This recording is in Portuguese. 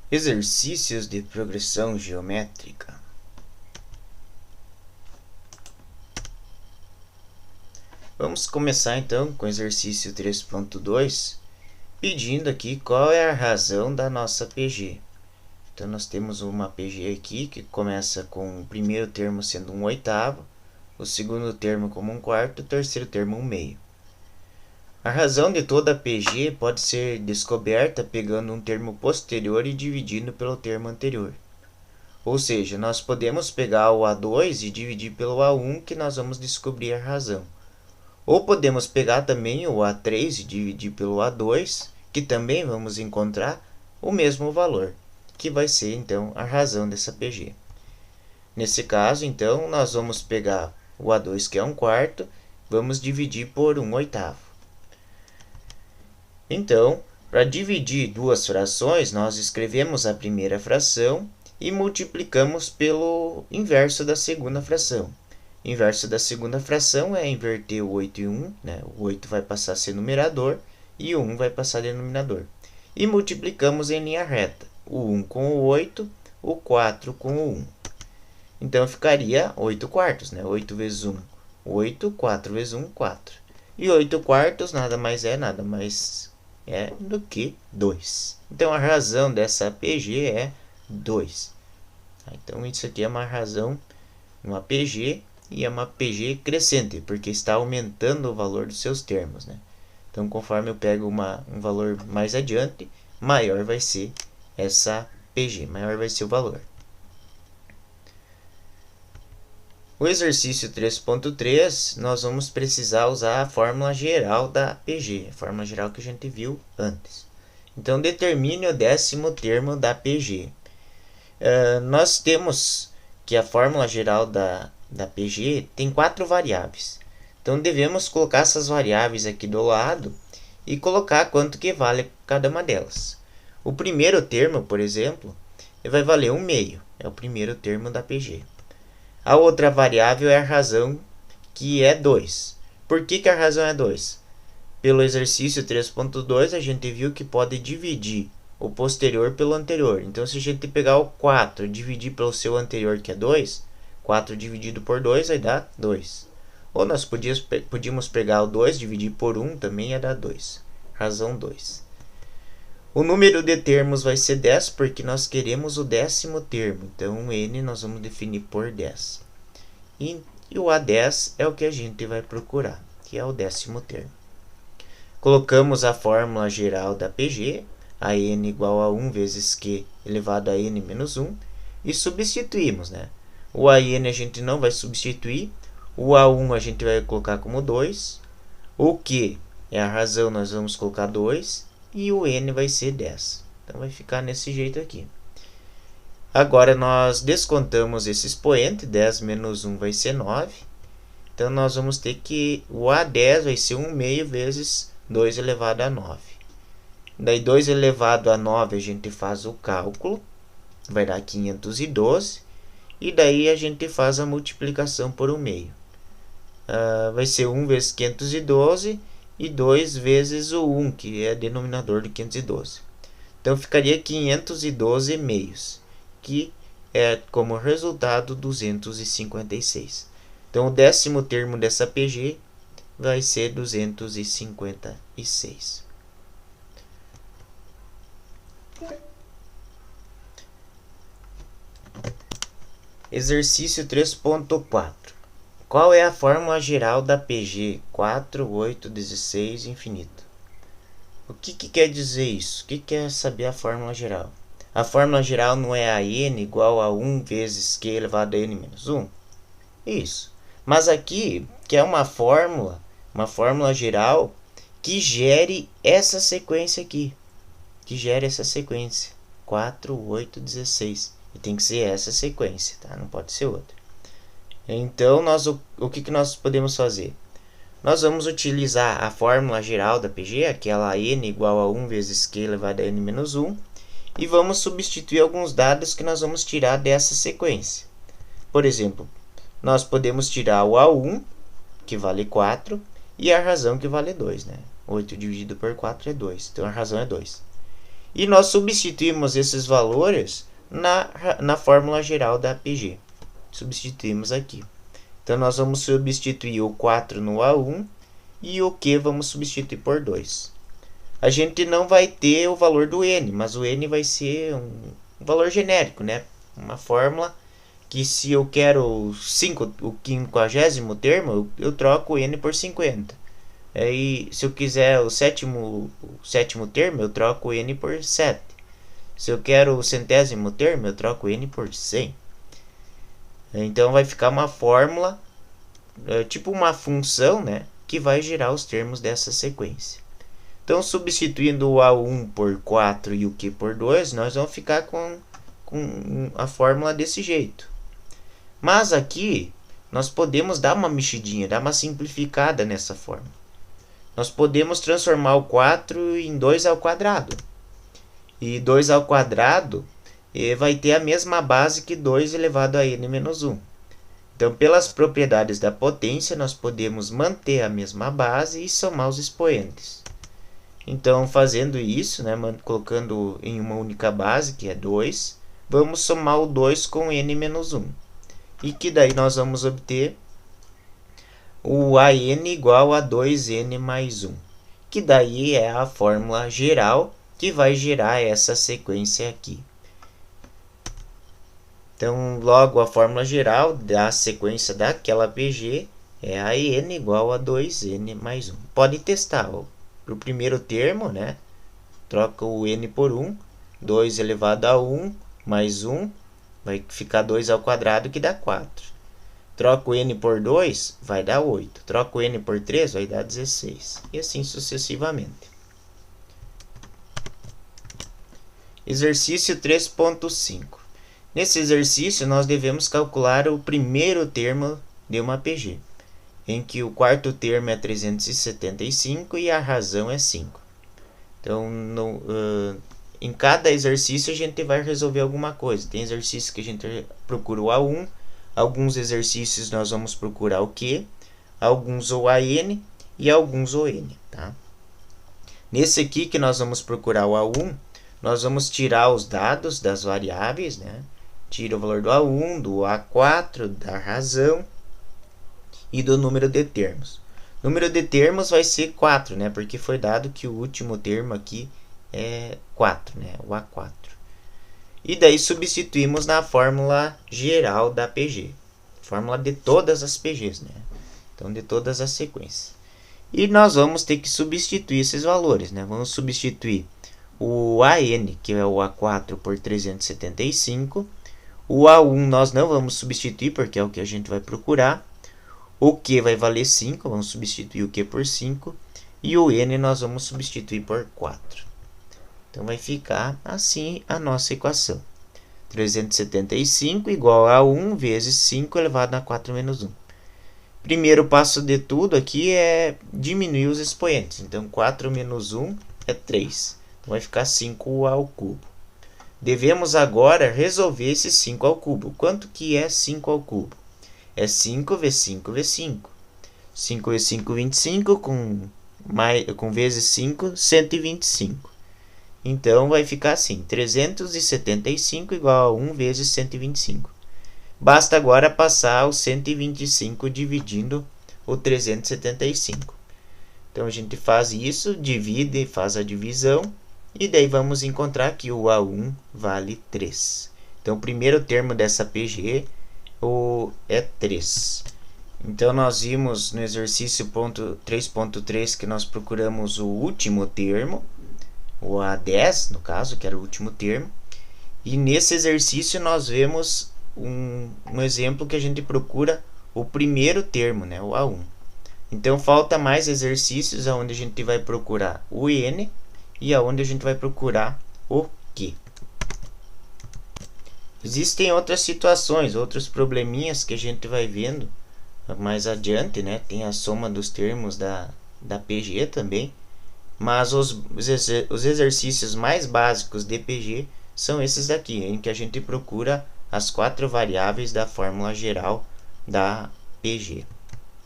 Exercícios de progressão geométrica. Vamos começar então com o exercício 3.2, pedindo aqui qual é a razão da nossa PG. Então nós temos uma PG aqui que começa com o primeiro termo sendo 1/8, o segundo termo como 1/4, o terceiro termo 1/2. A razão de toda a PG pode ser descoberta pegando um termo posterior e dividindo pelo termo anterior. Ou seja, nós podemos pegar o A2 e dividir pelo A1, que nós vamos descobrir a razão. Ou podemos pegar também o A3 e dividir pelo A2, que também vamos encontrar o mesmo valor, que vai ser então a razão dessa PG. Nesse caso, então, nós vamos pegar o A2, que é 1/4, vamos dividir por 1/8. Então, para dividir duas frações, nós escrevemos a primeira fração e multiplicamos pelo inverso da segunda fração. O inverso da segunda fração é inverter o 8 e 1, né? O 8 vai passar a ser numerador e o 1 vai passar a denominador. E multiplicamos em linha reta, o 1 com o 8, o 4 com o 1. Então, ficaria 8/4, né? 8 vezes 1, 8, 4 vezes 1, 4. E 8/4 nada mais do que 2. Então, a razão dessa PG é 2. Então, isso aqui é uma razão, uma PG, e é uma PG crescente, porque está aumentando o valor dos seus termos, né? Então, conforme eu pego um valor mais adiante, maior vai ser essa PG, maior vai ser o valor. O exercício 3.3, nós vamos precisar usar a fórmula geral da PG, a fórmula geral que a gente viu antes. Então, determine o 10º termo da PG. Nós temos que a fórmula geral da PG tem 4 variáveis. Então, devemos colocar essas variáveis aqui do lado e colocar quanto que vale cada uma delas. O primeiro termo, por exemplo, vai valer 1/2, é o primeiro termo da PG. A outra variável é a razão, que é 2. Por que a razão é 2? Pelo exercício 3.2, a gente viu que pode dividir o posterior pelo anterior. Então, se a gente pegar o 4 e dividir pelo seu anterior, que é 2, 4 dividido por 2 vai dar 2. Ou nós podíamos pegar o 2 e dividir por 1, também ia dar 2. Razão 2. O número de termos vai ser 10, porque nós queremos o 10º termo. Então, o n nós vamos definir por 10. E o A10 é o que a gente vai procurar, que é o 10º termo. Colocamos a fórmula geral da PG, a n igual a 1 vezes q elevado a n menos 1, e substituímos, né? O a n a gente não vai substituir, o A1 a gente vai colocar como 2, o q é a razão, nós vamos colocar 2, e o n vai ser 10. Então, vai ficar nesse jeito aqui. Agora, nós descontamos esse expoente, 10 menos 1 vai ser 9. Então, nós vamos ter que o A10 vai ser 1/2 vezes 2 elevado a 9. Daí, 2 elevado a 9, a gente faz o cálculo, vai dar 512. E daí, a gente faz a multiplicação por 1/2. Vai ser 1 vezes 512 e 2 vezes o 1, que é denominador de 512. Então, ficaria 512 meios, que é como resultado 256. Então, o 10º termo dessa PG vai ser 256. Exercício 3.4. Qual é a fórmula geral da PG 4, 8, 16, infinito? O que quer dizer isso? O que quer saber a fórmula geral? A fórmula geral não é a n igual a 1 vezes q elevado a n menos 1? Isso. Mas aqui, que é uma fórmula geral que gere essa sequência aqui. Que gere essa sequência. 4, 8, 16. E tem que ser essa sequência, tá? Não pode ser outra. Então, o que nós podemos fazer? Nós vamos utilizar a fórmula geral da PG, aquela n igual a 1 vezes q elevado a n menos 1, e vamos substituir alguns dados que nós vamos tirar dessa sequência. Por exemplo, nós podemos tirar o A1, que vale 4, e a razão, que vale 2, né? 8 dividido por 4 é 2, então a razão é 2. E nós substituímos esses valores na fórmula geral da PG. Substituímos aqui. Então, nós vamos substituir o 4 no A1 e o Q vamos substituir por 2. A gente não vai ter o valor do N, mas o N vai ser um valor genérico, né? Uma fórmula que se eu quero o 50º termo, eu troco o N por 50. Aí, se eu quiser o sétimo termo, eu troco o N por 7. Se eu quero o 100º termo, eu troco o N por 100. Então, vai ficar uma fórmula, tipo uma função, né, que vai gerar os termos dessa sequência. Então, substituindo o A1 por 4 e o Q por 2, nós vamos ficar com a fórmula desse jeito. Mas aqui, nós podemos dar uma mexidinha, dar uma simplificada nessa fórmula. Nós podemos transformar o 4 em 2 ao quadrado. E 2 ao quadrado vai ter a mesma base que 2 elevado a n menos 1. Então, pelas propriedades da potência, nós podemos manter a mesma base e somar os expoentes. Então, fazendo isso, né, colocando em uma única base, que é 2, vamos somar o 2 com n menos 1. E que daí nós vamos obter o AN igual a 2n mais 1. Que daí é a fórmula geral que vai gerar essa sequência aqui. Então, logo, a fórmula geral da sequência daquela PG é AN igual a 2n mais 1. Pode testar, para o primeiro termo, né? Troca o n por 1, 2 elevado a 1 mais 1, vai ficar 2 ao quadrado, que dá 4. Troca o n por 2, vai dar 8. Troca o n por 3, vai dar 16. E assim sucessivamente. Exercício 3.5. Nesse exercício, nós devemos calcular o primeiro termo de uma PG, em que o quarto termo é 375 e a razão é 5. Então, em cada exercício, a gente vai resolver alguma coisa. Tem exercício que a gente procura o A1, alguns exercícios nós vamos procurar o Q, alguns o AN e alguns o N. Tá? Nesse aqui que nós vamos procurar o A1, nós vamos tirar os dados das variáveis, né? Tira o valor do A1, do A4, da razão e do número de termos. O número de termos vai ser 4, né? Porque foi dado que o último termo aqui é 4, né? O A4. E daí substituímos na fórmula geral da PG. Fórmula de todas as PGs, né? Então, de todas as sequências. E nós vamos ter que substituir esses valores, né? Vamos substituir o AN, que é o A4, por 375. O A1 nós não vamos substituir, porque é o que a gente vai procurar. O Q vai valer 5, vamos substituir o Q por 5. E o N nós vamos substituir por 4. Então, vai ficar assim a nossa equação. 375 igual a 1 vezes 5 elevado a 4 menos 1. Primeiro passo de tudo aqui é diminuir os expoentes. Então, 4 menos 1 é 3. Então, vai ficar 5 ao cubo. Devemos agora resolver esse 5 ao cubo. Quanto que é 5 ao cubo? É 5 vezes 5 vezes 5. 5 vezes 5, 25. Com vezes 5, 125. Então, vai ficar assim, 375 igual a 1 vezes 125. Basta agora passar o 125 dividindo o 375. Então, a gente faz isso, divide, faz a divisão, e daí vamos encontrar que o A1 vale 3. Então, o primeiro termo dessa PG é 3. Então, nós vimos no exercício 3.3 que nós procuramos o último termo, o A10, no caso, que era o último termo. E nesse exercício nós vemos um exemplo que a gente procura o primeiro termo, né, o A1. Então, falta mais exercícios onde a gente vai procurar o N e aonde a gente vai procurar o Q. Existem outras situações, outros probleminhas que a gente vai vendo mais adiante, né? Tem a soma dos termos da PG também. Mas os exercícios mais básicos de PG são esses daqui, em que a gente procura as 4 variáveis da fórmula geral da PG.